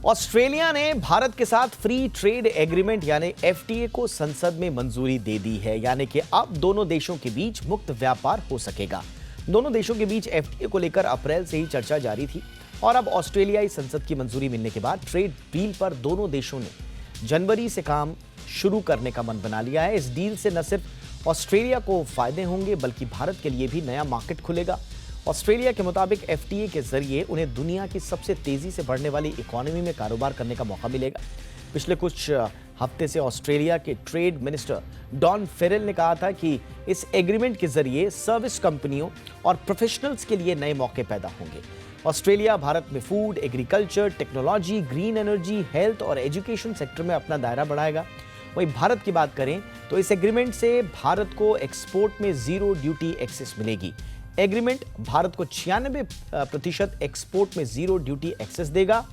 Australia ने भारत के साथ फ्री ट्रेड एग्रीमेंट यानी एफटीए को संसद में मंजूरी दे दी है। यानी कि अब दोनों देशों के बीच मुक्त व्यापार हो सकेगा। दोनों देशों के बीच एफटीए को लेकर अप्रैल से ही चर्चा जारी थी और अब ऑस्ट्रेलियाई संसद की मंजूरी मिलने के बाद ट्रेड डील पर दोनों देशों ने जनवरी से काम शुरू करने का मन बना लिया है। इस डील से न सिर्फ ऑस्ट्रेलिया को फायदे होंगे बल्कि भारत के लिए भी नया मार्केट खुलेगा। ऑस्ट्रेलिया के मुताबिक एफटीए के जरिए उन्हें दुनिया की सबसे तेजी से बढ़ने वाली इकोनॉमी में कारोबार करने का मौका मिलेगा। पिछले कुछ हफ्ते से ऑस्ट्रेलिया के ट्रेड मिनिस्टर डॉन फेरेल ने कहा था कि इस एग्रीमेंट के जरिए सर्विस कंपनियों और प्रोफेशनल्स के लिए नए मौके पैदा होंगे। ऑस्ट्रेलिया भारत में food, agriculture, technology, green energy, health और एजुकेशन सेक्टर में अपना दायरा बढ़ाएगा। वहीं भारत की बात करें तो इस एग्रीमेंट से भारत को एक्सपोर्ट में जीरो ड्यूटी एक्सेस मिलेगी। एग्रीमेंट भारत को 96% एक्सपोर्ट में जीरो ड्यूटी एक्सेस देगा।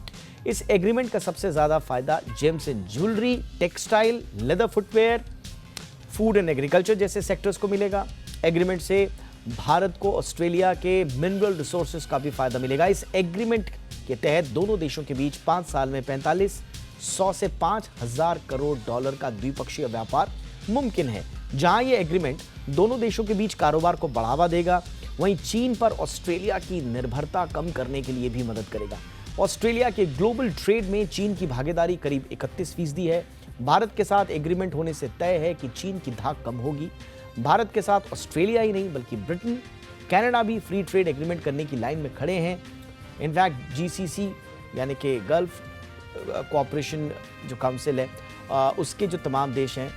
इस एग्रीमेंट का सबसे ज्यादा फायदा James and jewellery, textile, leather footwear, food and agriculture जैसे सेक्टर्स को मिलेगा। एग्रीमेंट से भारत को ऑस्ट्रेलिया के मिनरल रिसोर्सेज का भी फायदा मिलेगा। इस एग्रीमेंट के तहत दोनों देशों के बीच 5 साल में 4500 से 5000 करोड़ डॉलर का द्विपक्षीय व्यापार मुमकिन है। जहां यह एग्रीमेंट दोनों देशों के बीच कारोबार को बढ़ावा देगा, वहीं चीन पर ऑस्ट्रेलिया की निर्भरता कम करने के लिए भी मदद करेगा। ऑस्ट्रेलिया के ग्लोबल ट्रेड में चीन की भागीदारी करीब 31% है। भारत के साथ एग्रीमेंट होने से तय है कि चीन की धाक कम होगी। भारत के साथ ऑस्ट्रेलिया ही नहीं बल्कि ब्रिटेन, कनाडा भी फ्री ट्रेड एग्रीमेंट करने की लाइन में खड़े हैं। इनफैक्ट जीसीसी यानी कि गल्फ कोऑपरेशन जो काउंसिल है, उसके जो तमाम देश हैं,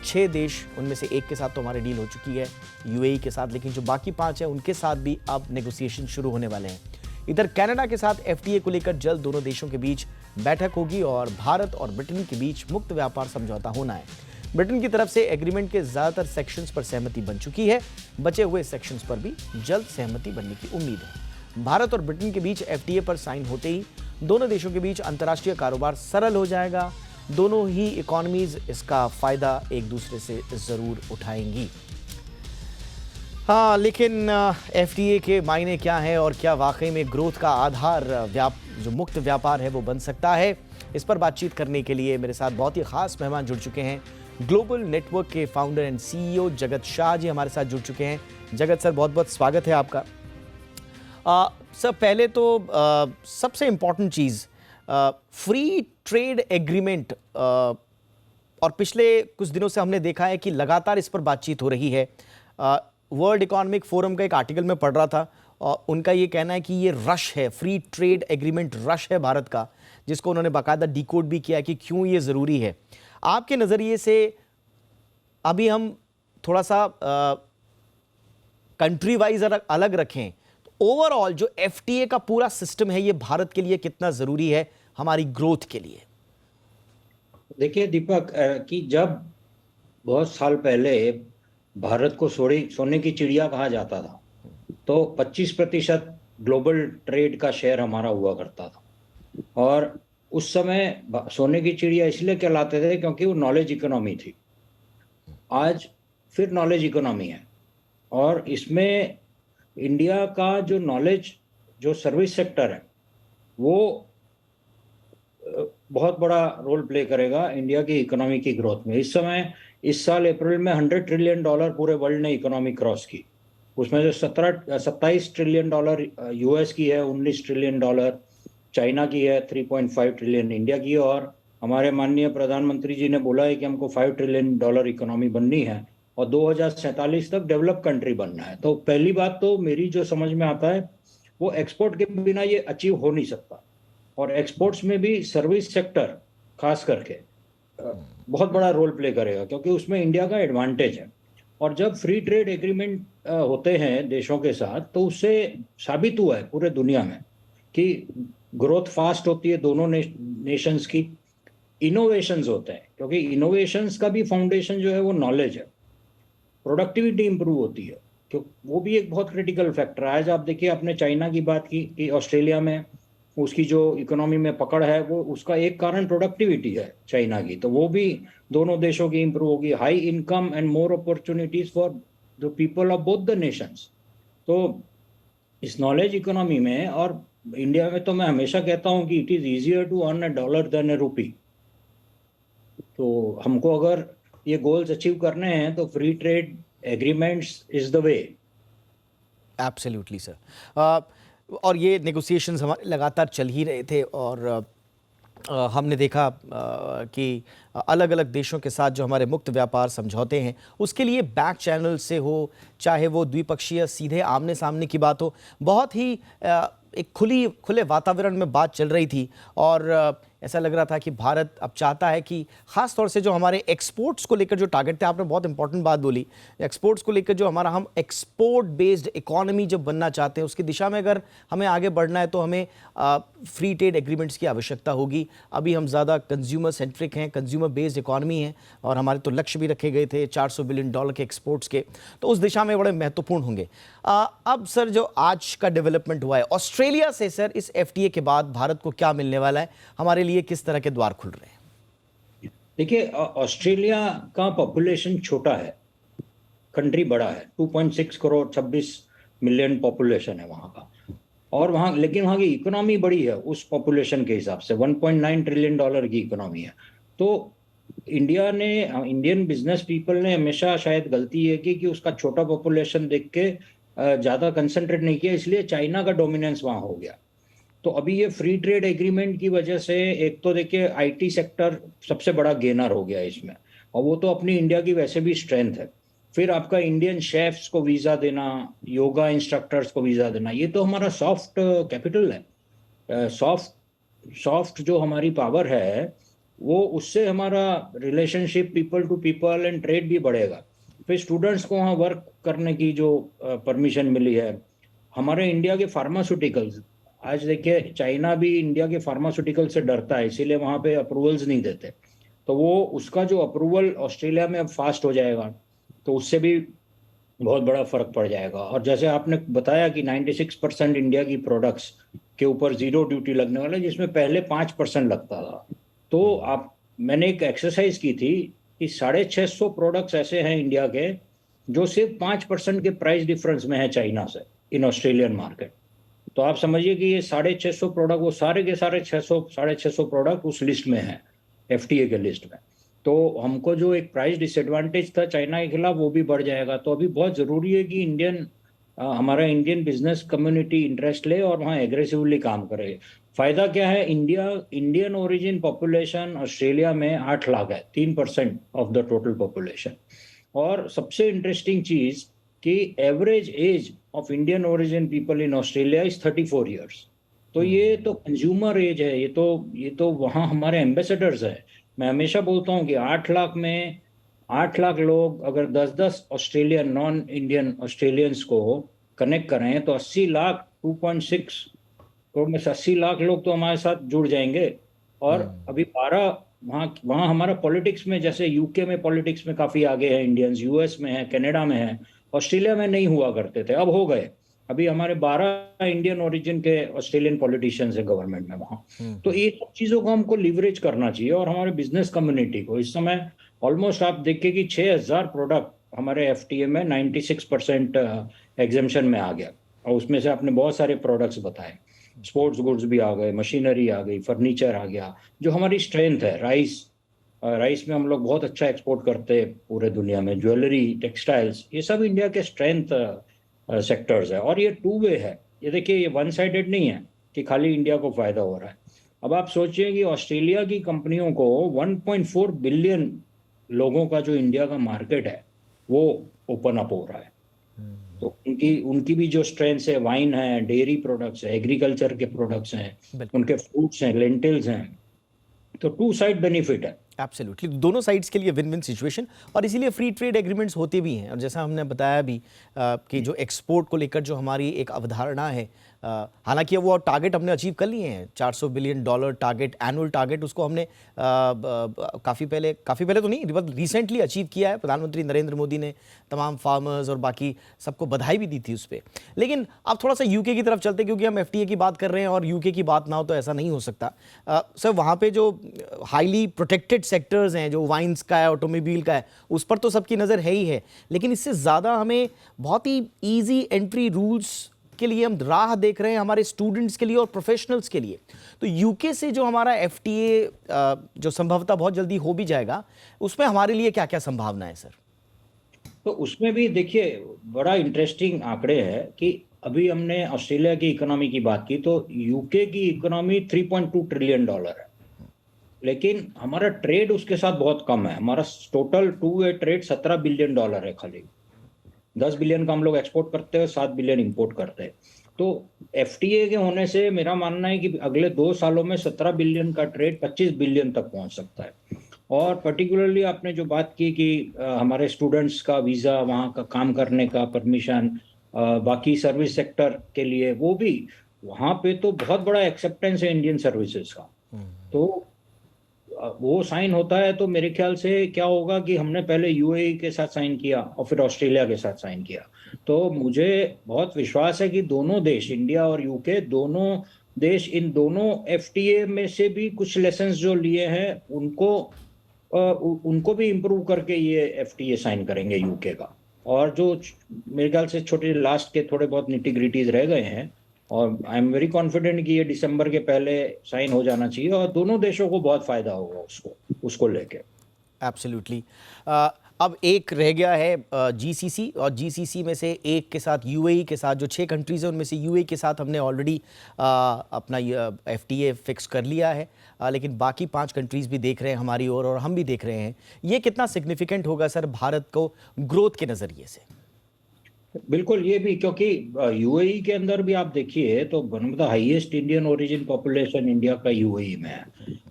6 देश, उनमें से एक के साथ तो हमारी डील हो चुकी है यूएई के साथ, लेकिन जो बाकी 5 हैं उनके साथ भी अब नेगोशिएशन शुरू होने वाले हैं। इधर कनाडा के साथ एफटीए को लेकर जल्द दोनों देशों के बीच बैठक होगी और भारत और ब्रिटेन के बीच मुक्त व्यापार समझौता होना है। ब्रिटेन की तरफ से एग्रीमेंट के ज्यादातर सेक्शंस पर सहमति बन चुकी है। बचे हुए सेक्शंस पर भी जल्द सहमति बनने की उम्मीद है। भारत और ब्रिटेन के बीच एफटीए पर साइन होते ही दोनों देशों के बीच अंतर्राष्ट्रीय कारोबार सरल हो जाएगा। दोनों ही इकोनॉमीज इसका फायदा एक दूसरे से जरूर उठाएंगी। हाँ, लेकिन एफटीए के मायने क्या है और क्या वाकई में ग्रोथ का आधार जो मुक्त व्यापार है वो बन सकता है? इस पर बातचीत करने के लिए मेरे साथ बहुत ही खास मेहमान जुड़ चुके हैं। ग्लोबल नेटवर्क के फाउंडर एंड सीईओ जगत शाह जी हमारे साथ जुड़ चुके हैं। जगत सर, बहुत बहुत स्वागत है आपका। सर, पहले तो सबसे इम्पॉर्टेंट चीज़, फ्री ट्रेड एग्रीमेंट, और पिछले कुछ दिनों से हमने देखा है कि लगातार इस पर बातचीत हो रही है। वर्ल्ड इकोनॉमिक फोरम का एक आर्टिकल में पढ़ रहा था और उनका ये कहना है कि ये रश है, फ्री ट्रेड एग्रीमेंट रश है भारत का, जिसको उन्होंने बाकायदा डिकोड भी किया कि क्यों ये ज़रूरी है। आपके नज़रिए से अभी हम थोड़ा सा कंट्री वाइज अलग रखें तो ओवरऑल जो एफटीए का पूरा सिस्टम है ये भारत के लिए कितना ज़रूरी है हमारी ग्रोथ के लिए? देखिए दीपक, कि जब बहुत साल पहले भारत को सोने की चिड़िया कहा जाता था तो 25% ग्लोबल ट्रेड का शेयर हमारा हुआ करता था। और उस समय सोने की चिड़िया इसलिए कहलाते थे क्योंकि वो नॉलेज इकोनॉमी थी। आज फिर नॉलेज इकोनॉमी है और इसमें इंडिया का जो नॉलेज, जो सर्विस सेक्टर है, वो बहुत बड़ा रोल प्ले करेगा इंडिया की इकोनॉमी की ग्रोथ में। इस साल अप्रैल में $100 ट्रिलियन पूरे वर्ल्ड ने इकोनॉमी क्रॉस की। उसमें जो 27 ट्रिलियन डॉलर यूएस की है, 19 ट्रिलियन डॉलर चाइना की है, 3.5 ट्रिलियन इंडिया की है। और हमारे माननीय प्रधानमंत्री जी ने बोला है कि हमको $5 ट्रिलियन इकोनॉमी बननी है और 2047 तक डेवलप कंट्री बनना है। तो पहली बात तो मेरी जो समझ में आता है वो एक्सपोर्ट के बिना ये अचीव हो नहीं सकता। और एक्सपोर्ट्स में भी सर्विस सेक्टर खास करके बहुत बड़ा रोल प्ले करेगा क्योंकि उसमें इंडिया का एडवांटेज है। और जब फ्री ट्रेड एग्रीमेंट होते हैं देशों के साथ तो उससे साबित हुआ है पूरे दुनिया में कि ग्रोथ फास्ट होती है दोनों नेशंस की। इनोवेशंस होते हैं क्योंकि इनोवेशंस का भी फाउंडेशन जो है वो नॉलेज है। प्रोडक्टिविटी इंप्रूव होती है क्योंकि वो भी एक बहुत क्रिटिकल फैक्टर है। आज आप देखिए, आपने चाइना की बात की कि ऑस्ट्रेलिया में उसकी जो इकोनॉमी में पकड़ है वो उसका एक कारण प्रोडक्टिविटी है चाइना की, तो वो भी दोनों देशों की इंप्रूव होगी। High income and more opportunities for the people of both the Nations. तो इस नॉलेज इकोनॉमी में और इंडिया में तो मैं हमेशा कहता हूं कि it is easier to earn a dollar than a rupee. तो हमको अगर ये गोल्स अचीव करने हैं तो free trade agreements is the way. Absolutely sir. और ये नेगोशिएशंस हमारे लगातार चल ही रहे थे और हमने देखा कि अलग अलग देशों के साथ जो हमारे मुक्त व्यापार समझौते हैं उसके लिए बैक चैनल से हो, चाहे वो द्विपक्षीय सीधे आमने सामने की बात हो, बहुत ही एक खुले वातावरण में बात चल रही थी। और ऐसा लग रहा था कि भारत अब चाहता है कि ख़ास तौर से जो हमारे एक्सपोर्ट्स को लेकर जो टारगेट थे, आपने बहुत इंपॉर्टेंट बात बोली, एक्सपोर्ट्स को लेकर जो हमारा, हम एक्सपोर्ट बेस्ड इकोनॉमी जब बनना चाहते हैं उसकी दिशा में अगर हमें आगे बढ़ना है तो हमें फ्री ट्रेड एग्रीमेंट्स की आवश्यकता होगी। अभी हम ज़्यादा कंज्यूमर सेंट्रिक हैं, कंज्यूमर बेस्ड इकोनॉमी है और हमारे तो लक्ष्य भी रखे गए थे $400 बिलियन के एक्सपोर्ट्स के, तो उस दिशा में बड़े महत्वपूर्ण होंगे। अब सर जो आज का डेवलपमेंट हुआ है ऑस्ट्रेलिया से, सर इस एफटीए के बाद भारत को क्या मिलने वाला है, हमारे लिए किस तरह के द्वार खुल रहे हैं? देखिए, ऑस्ट्रेलिया का पॉपुलेशन छोटा है, कंट्री बड़ा है, 2.6 करोड़ 26 मिलियन पॉपुलेशन है वहाँ का, और वहाँ लेकिन वहाँ की इकोनॉमी बड़ी है उस पॉपुलेशन के हिसाब से, $1.9 ट्रिलियन की इकोनॉमी है। तो इंडियन बिजनेस पीपल ने हमेशा शायद गलती ये की कि उसका छोटा पॉपुलेशन देख के ज़्यादा कंसंट्रेट नहीं किया, इसलिए चाइना का डोमिनेंस वहाँ हो गया। तो अभी ये फ्री ट्रेड एग्रीमेंट की वजह से एक तो देखिए आईटी सेक्टर सबसे बड़ा गेनर हो गया इसमें, और वो तो अपनी इंडिया की वैसे भी स्ट्रेंथ है। फिर आपका इंडियन शेफ्स को वीज़ा देना, योगा इंस्ट्रक्टर्स को वीज़ा देना, ये तो हमारा सॉफ्ट कैपिटल है। सॉफ्ट जो हमारी पावर है वो, उससे हमारा relationship people to people and trade भी बढ़ेगा। फिर स्टूडेंट्स को वहाँ वर्क करने की जो परमिशन मिली है, हमारे इंडिया के फार्मास्यूटिकल्स, आज देखिए चाइना भी इंडिया के फार्मास्यूटिकल से डरता है, इसीलिए वहाँ पे अप्रूवल्स नहीं देते। तो वो उसका जो अप्रूवल ऑस्ट्रेलिया में अब फास्ट हो जाएगा, तो उससे भी बहुत बड़ा फर्क पड़ जाएगा। और जैसे आपने बताया कि 96% इंडिया की प्रोडक्ट्स के ऊपर जीरो ड्यूटी लगने वाला है, जिसमें पहले 5% लगता था। तो मैंने एक एक्सरसाइज की थी कि 650 प्रोडक्ट्स ऐसे हैं इंडिया के जो सिर्फ 5% के प्राइस डिफरेंस में है चाइना से इन ऑस्ट्रेलियन मार्केट। तो आप समझिए कि ये 650 प्रोडक्ट, वो सारे के सारे 600 प्रोडक्ट उस लिस्ट में है, एफटीए के लिस्ट में। तो हमको जो एक प्राइस डिसएडवांटेज था चाइना के खिलाफ, वो भी बढ़ जाएगा। तो अभी बहुत ज़रूरी है कि हमारा इंडियन बिजनेस कम्युनिटी इंटरेस्ट ले और वहाँ एग्रेसिवली काम करे। फायदा क्या है, इंडियन ओरिजिन पॉपुलेशन ऑस्ट्रेलिया में 8 लाख है, 3% ऑफ द टोटल पॉपुलेशन। और सबसे इंटरेस्टिंग चीज़ कि average age of Indian origin people in Australia is 34 years. तो ये तो कंज्यूमर एज है, ये तो वहाँ हमारे एम्बेसडर्स है। मैं हमेशा बोलता हूँ कि 8 लाख में 8 लाख लोग अगर 10-10 ऑस्ट्रेलियन नॉन इंडियन ऑस्ट्रेलियंस को कनेक्ट करें तो 80 लाख 2.6 करोड़ में से 80 लाख लोग तो हमारे साथ जुड़ जाएंगे। और अभी 12 वहाँ हमारा पॉलिटिक्स में, जैसे यूके में पॉलिटिक्स में काफ़ी आगे है इंडियंस, यूएस में है, कनाडा में है, ऑस्ट्रेलिया में नहीं हुआ करते थे, अब हो गए। अभी हमारे 12 इंडियन ओरिजिन के ऑस्ट्रेलियन पॉलिटिशियंस है गवर्नमेंट में वहाँ। तो ये सब चीज़ों को हमको लिवरेज करना चाहिए, और हमारे बिजनेस कम्युनिटी को इस समय ऑलमोस्ट आप देखिए कि 6000 प्रोडक्ट हमारे एफटीए में 96% एग्जेम्पशन में आ गया, और उसमें से आपने बहुत सारे प्रोडक्ट्स बताए, स्पोर्ट्स गुड्स भी आ गए, मशीनरी आ गई, फर्नीचर आ गया, जो हमारी स्ट्रेंथ है। राइस में हम लोग बहुत अच्छा एक्सपोर्ट करते हैं पूरे दुनिया में, ज्वेलरी, टेक्सटाइल्स, ये सब इंडिया के स्ट्रेंथ सेक्टर्स है। और ये टू वे है, ये देखिए ये वन साइडेड नहीं है कि खाली इंडिया को फायदा हो रहा है। अब आप सोचिए कि ऑस्ट्रेलिया की कंपनियों को 1.4 बिलियन लोगों का जो इंडिया का मार्केट है वो ओपन अप हो रहा है। तो उनकी भी जो स्ट्रेंथ है, वाइन है, डेयरी प्रोडक्ट्स है, एग्रीकल्चर के प्रोडक्ट्स हैं, उनके फ्रूट्स हैं, लेंटिल्स हैं, तो टू साइड बेनिफिट है। एब्सोल्युटली, दोनों साइड्स के लिए विन विन सिचुएशन, और इसीलिए फ्री ट्रेड एग्रीमेंट्स होते भी हैं। और जैसा हमने बताया भी कि जो एक्सपोर्ट को लेकर जो हमारी एक अवधारणा है, हालांकि वो टारगेट हमने अचीव कर लिए हैं, $400 बिलियन टारगेट, एनुअल टारगेट, उसको हमने काफ़ी पहले तो नहीं, बट रिसेंटली अचीव किया है। प्रधानमंत्री नरेंद्र मोदी ने तमाम फार्मर्स और बाकी सबको बधाई भी दी थी उस पर। लेकिन अब थोड़ा सा यूके की तरफ चलते, क्योंकि हम एफटीए की बात कर रहे हैं और यूके की बात ना हो तो ऐसा नहीं हो सकता। सर वहाँ पे जो हाईली प्रोटेक्टेड सेक्टर्स हैं, जो वाइन्स का है, ऑटोमोबाइल का है, उस पर तो सबकी नज़र है ही है, लेकिन इससे ज़्यादा हमें बहुत ही ईजी एंट्री रूल्स के लिए हम राह देख रहे हैं, हमारे स्टूडेंट्स के लिए और प्रोफेशनल्स के लिए। तो यूके से जो हमारा एफटीए जो संभवतः बहुत जल्दी हो भी जाएगा, उसमें हमारे लिए क्या क्या संभावना है सर? तो उसमें भी देखिए बड़ा इंटरेस्टिंग आंकड़े हैं कि अभी हमने ऑस्ट्रेलिया की इकोनॉमी की बात की, तो यूके की इकोनॉमी 3.2 ट्रिलियन डॉलर है, लेकिन हमारा ट्रेड उसके साथ बहुत कम है। हमारा total two way trade 17 billion dollar है खाली। 10 बिलियन का हम लोग एक्सपोर्ट करते हैं, 7 बिलियन इंपोर्ट करते हैं। तो एफटीए के होने से मेरा मानना है कि अगले 2 सालों में 17 बिलियन का ट्रेड 25 बिलियन तक पहुंच सकता है। और पर्टिकुलरली आपने जो बात की कि हमारे स्टूडेंट्स का वीज़ा, वहाँ का काम करने का परमिशन, बाकी सर्विस सेक्टर के लिए, वो भी वहाँ पे तो बहुत बड़ा एक्सेप्टेंस है इंडियन सर्विसेज का। तो वो साइन होता है तो मेरे ख्याल से क्या होगा कि हमने पहले यूएई के साथ साइन किया और फिर ऑस्ट्रेलिया के साथ साइन किया। तो मुझे बहुत विश्वास है कि दोनों देश, इंडिया और यूके, दोनों देश इन दोनों एफटीए में से भी कुछ लेसन्स जो लिए हैं उनको भी इम्प्रूव करके ये एफटीए साइन करेंगे यूके का। और जो मेरे ख्याल से छोटे लास्ट के थोड़े बहुत निटी-ग्रिटीज रह गए हैं, और आई एम वेरी कॉन्फिडेंट कि ये दिसंबर के पहले साइन हो जाना चाहिए और दोनों देशों को बहुत फायदा होगा उसको लेके। एब्सोल्युटली। अब एक रह गया है जीसीसी, और जीसीसी में से एक के साथ यूएई के साथ, जो 6 कंट्रीज़ हैं उनमें से यूएई के साथ हमने ऑलरेडी अपना एफटीए फिक्स कर लिया है, लेकिन बाकी 5 कंट्रीज़ भी देख रहे हैं हमारी ओर, और हम भी देख रहे हैं। ये कितना सिग्निफिकेंट होगा सर भारत को ग्रोथ के नज़रिए से? बिल्कुल, ये भी क्योंकि यूएई के अंदर भी आप देखिए तो one of the highest Indian origin population India का यूएई में है,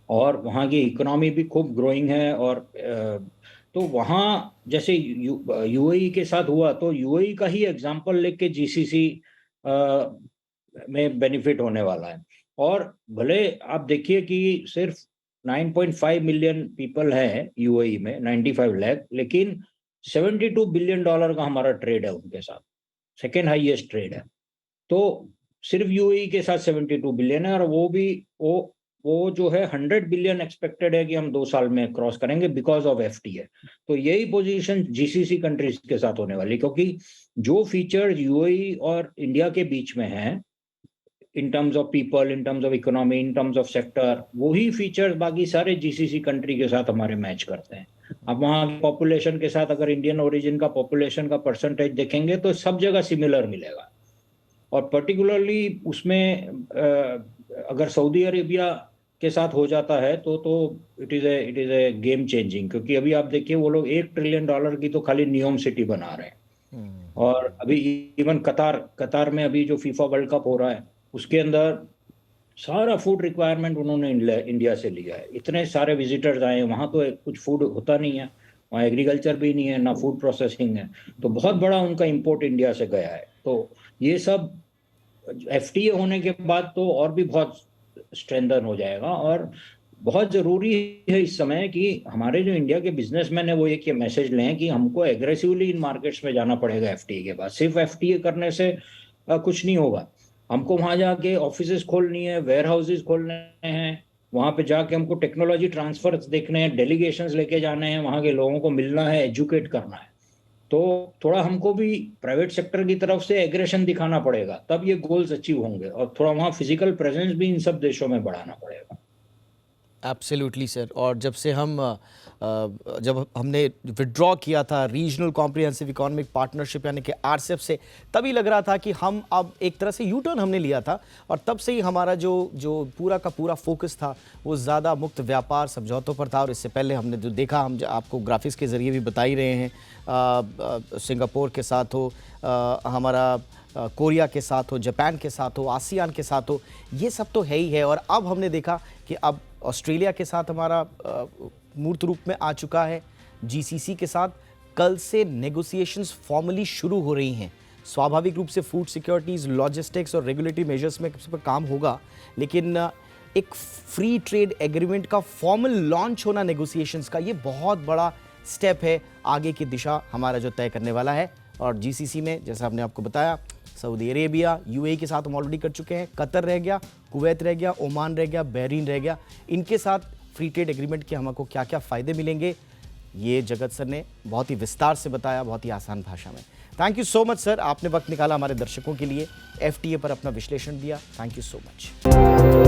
और वहाँ की इकोनॉमी भी खूब ग्रोइंग है। और तो वहाँ जैसे यूएई के साथ हुआ, तो यूएई का ही एग्जांपल लेके जीसीसी में बेनिफिट होने वाला है। और भले आप देखिए कि सिर्फ 9.5 मिलियन पीपल हैं यूएई में, 95 लाख, लेकिन 72 बिलियन डॉलर का हमारा ट्रेड है उनके साथ, सेकेंड हाईएस्ट ट्रेड है। तो सिर्फ यूएई के साथ 72 बिलियन है, और वो भी वो जो है 100 बिलियन एक्सपेक्टेड है कि हम 2 साल में क्रॉस करेंगे बिकॉज ऑफ एफटीए। तो यही पोजीशन जीसीसी कंट्रीज के साथ होने वाली, क्योंकि जो फीचर यूएई और इंडिया के बीच में है in terms of people, in terms of economy, in terms of sector, वही फीचर्स बाकी सारे जीसीसी कंट्री के साथ हमारे मैच करते हैं। अब वहाँ पॉपुलेशन के साथ अगर इंडियन ओरिजिन का पॉपुलेशन का परसेंटेज देखेंगे तो सब जगह सिमिलर मिलेगा। और पर्टिकुलरली उसमें अगर सऊदी अरेबिया के साथ हो जाता है तो it is a game changing, क्योंकि अभी आप देखिए वो लोग 1 ट्रिलियन डॉलर की तो खाली नियोम सिटी बना रहे हैं। और अभी इवन कतार में अभी जो फीफा वर्ल्ड कप हो रहा है उसके अंदर सारा फूड रिक्वायरमेंट उन्होंने इंडिया से लिया है। इतने सारे विजिटर्स आए हैं, वहाँ तो कुछ फूड होता नहीं है, वहाँ एग्रीकल्चर भी नहीं है, ना फूड प्रोसेसिंग है, तो बहुत बड़ा उनका इंपोर्ट इंडिया से गया है। तो ये सब एफटीए होने के बाद तो और भी बहुत स्ट्रेंथन हो जाएगा। और बहुत ज़रूरी है इस समय कि हमारे जो इंडिया के बिजनेसमैन है वो एक ये मैसेज लें कि हमको एग्रेसिवली इन मार्केट्स में जाना पड़ेगा एफटीए के बाद। सिर्फ एफटीए करने से कुछ नहीं होगा, हमको वहाँ जाके ऑफिसेज खोलनी है, वेयर हाउसेज खोलने हैं, वहाँ पे जाके हमको टेक्नोलॉजी ट्रांसफर्स देखने हैं, डेलीगेशंस लेके जाने हैं, वहाँ के लोगों को मिलना है, एजुकेट करना है। तो थोड़ा हमको भी प्राइवेट सेक्टर की तरफ से एग्रेशन दिखाना पड़ेगा, तब ये गोल्स अचीव होंगे। और थोड़ा वहाँ फिजिकल प्रेजेंस भी इन सब देशों में बढ़ाना पड़ेगा। Absolutely sir. और जब हमने विड्रॉ किया था रीजनल कॉम्प्रिहेंसिव इकोनॉमिक पार्टनरशिप यानी कि आरसेप से, तभी लग रहा था कि हम अब एक तरह से यू टर्न हमने लिया था, और तब से ही हमारा जो पूरा का पूरा फोकस था वो ज़्यादा मुक्त व्यापार समझौतों पर था। और इससे पहले हमने जो देखा, हम आपको ग्राफिक्स के ज़रिए भी बता ही रहे हैं, सिंगापुर के साथ हो, हमारा कोरिया के साथ हो, जापान के साथ हो, आसियान के साथ हो, ये सब तो है ही है। और अब हमने देखा कि अब ऑस्ट्रेलिया के साथ हमारा मूर्त रूप में आ चुका है, जीसीसी के साथ कल से नेगोशिएशंस फॉर्मली शुरू हो रही हैं। स्वाभाविक रूप से फूड सिक्योरिटीज़, लॉजिस्टिक्स और रेगुलेटरी मेजर्स में पर काम होगा, लेकिन एक फ्री ट्रेड एग्रीमेंट का फॉर्मल लॉन्च होना नेगोशिएशंस का, ये बहुत बड़ा स्टेप है आगे की दिशा हमारा जो तय करने वाला है। और जीसीसी में जैसा हमने आपको बताया, सऊदी अरेबिया, यूएई के साथ हम ऑलरेडी कर चुके हैं, कतर रह गया, कुवैत रह गया, ओमान रह गया, बहरीन रह गया। इनके साथ फ्री ट्रेड एग्रीमेंट के हमको क्या क्या फ़ायदे मिलेंगे, ये जगत सर ने बहुत ही विस्तार से बताया, बहुत ही आसान भाषा में। Thank you so much sir, आपने वक्त निकाला हमारे दर्शकों के लिए, एफटीए पर अपना विश्लेषण दिया। Thank you so much.